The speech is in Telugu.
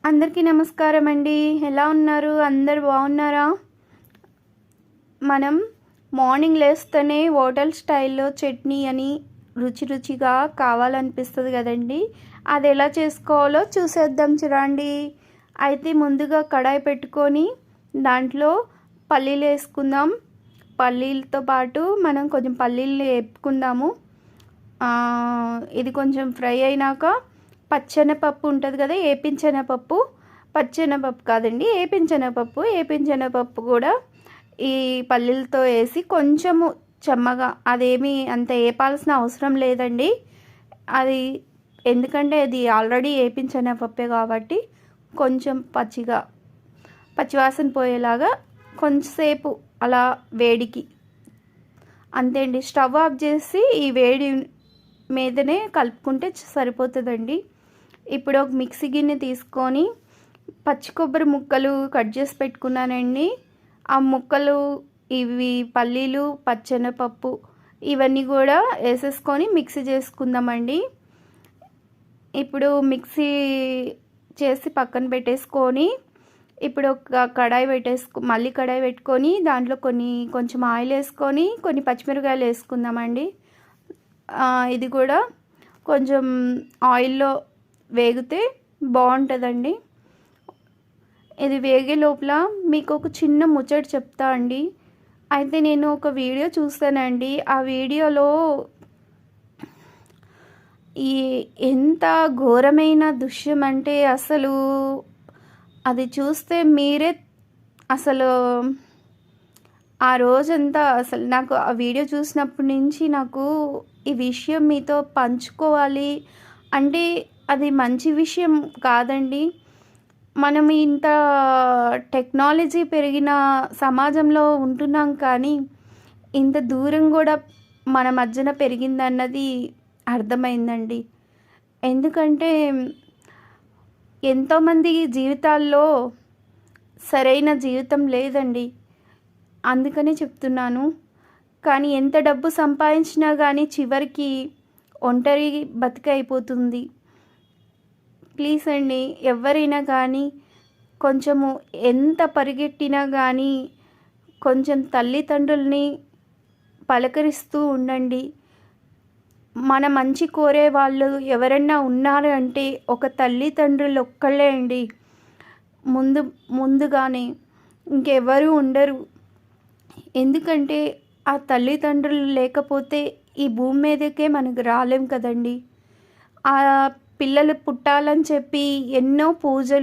అందరికీ నమస్కారం అండి. ఎలా ఉన్నారు? అందరు బాగున్నారా? మనం మార్నింగ్ లేస్తేనే హోటల్ స్టైల్లో చట్నీ అని రుచి రుచిగా కావాలనిపిస్తుంది కదండి. అది ఎలా చేసుకోవాలో చూసేద్దాం చూడండి. అయితే ముందుగా కడాయి పెట్టుకొని దాంట్లో పల్లీలు వేసుకుందాం. పల్లీలతో పాటు మనం కొంచెం పల్లీలు వేపుకుందాము. ఇది కొంచెం ఫ్రై అయినాక పచ్చెనపప్పు ఉంటుంది కదా, ఏపించెనపప్పు. పచ్చెనపప్పు కాదండి, ఏపించెనపప్పు కూడా ఈ పల్లీలతో వేసి కొంచెము చెమ్మగా, అదేమి అంత ఏపాల్సిన అవసరం లేదండి. అది ఎందుకంటే అది ఆల్రెడీ ఏపించెనపప్పే కాబట్టి కొంచెం పచ్చివాసన పోయేలాగా కొంచెంసేపు అలా వేడికి అంతే అండి. స్టవ్ ఆఫ్ చేసి ఈ వేడి మీదనే కలుపుకుంటే సరిపోతుందండి. ఇప్పుడు ఒక మిక్సీ గిన్నె తీసుకొని పచ్చి కొబ్బరి ముక్కలు కట్ చేసి పెట్టుకున్నానండి. ఆ ముక్కలు, ఇవి పల్లీలు, పచ్చెనపప్పు ఇవన్నీ కూడా వేసేసుకొని మిక్సీ చేసుకుందామండి. ఇప్పుడు మిక్సీ చేసి పక్కన పెట్టేసుకొని ఇప్పుడు ఒక మళ్ళీ కడాయి పెట్టుకొని దాంట్లో కొంచెం ఆయిల్ వేసుకొని కొన్ని పచ్చిమిరపకాయలు వేసుకుందామండి. ఇది కూడా కొంచెం ఆయిల్లో వేగితే బాగుంటుందండి. ఇది వేగే లోపల మీకు ఒక చిన్న ముచ్చట చెప్తా అండి. అయితే నేను ఒక వీడియో చూస్తానండి. ఆ వీడియోలో ఎంత ఘోరమైన దృశ్యం అంటే అసలు అది చూస్తే మీరే అసలు ఆ రోజంతా అసలు నాకు ఆ వీడియో చూసినప్పటి నుంచి నాకు ఈ విషయం మీతో పంచుకోవాలి అంటే అది మంచి విషయం కాదండి. మనం ఇంత టెక్నాలజీ పెరిగిన సమాజంలో ఉంటున్నాం, కానీ ఇంత దూరం కూడా మన మధ్యన పెరిగిందన్నది అర్థమైందండి. ఎందుకంటే ఎంతోమంది జీవితాల్లో సరైన జీవితం లేదండి, అందుకనే చెప్తున్నాను. కానీ ఎంత డబ్బు సంపాదించినా కానీ చివరికి ఒంటరి బతికైపోతుంది. ప్లీజ్ అండి, ఎవరైనా కానీ కొంచెము ఎంత పరిగెట్టినా కానీ కొంచెం తల్లిదండ్రుల్ని పలకరిస్తూ ఉండండి. మన మంచి కోరే వాళ్ళు ఎవరన్నా ఉన్నారు అంటే ఒక తల్లిదండ్రులు ఒక్కళ్ళే అండి. ముందుగానే ఇంకెవరు ఉండరు. ఎందుకంటే ఆ తల్లిదండ్రులు లేకపోతే ఈ భూమి మీదకే మనకు రాలేం కదండి. ఆ పిల్లలు పుట్టాలని చెప్పి ఎన్నో పూజలు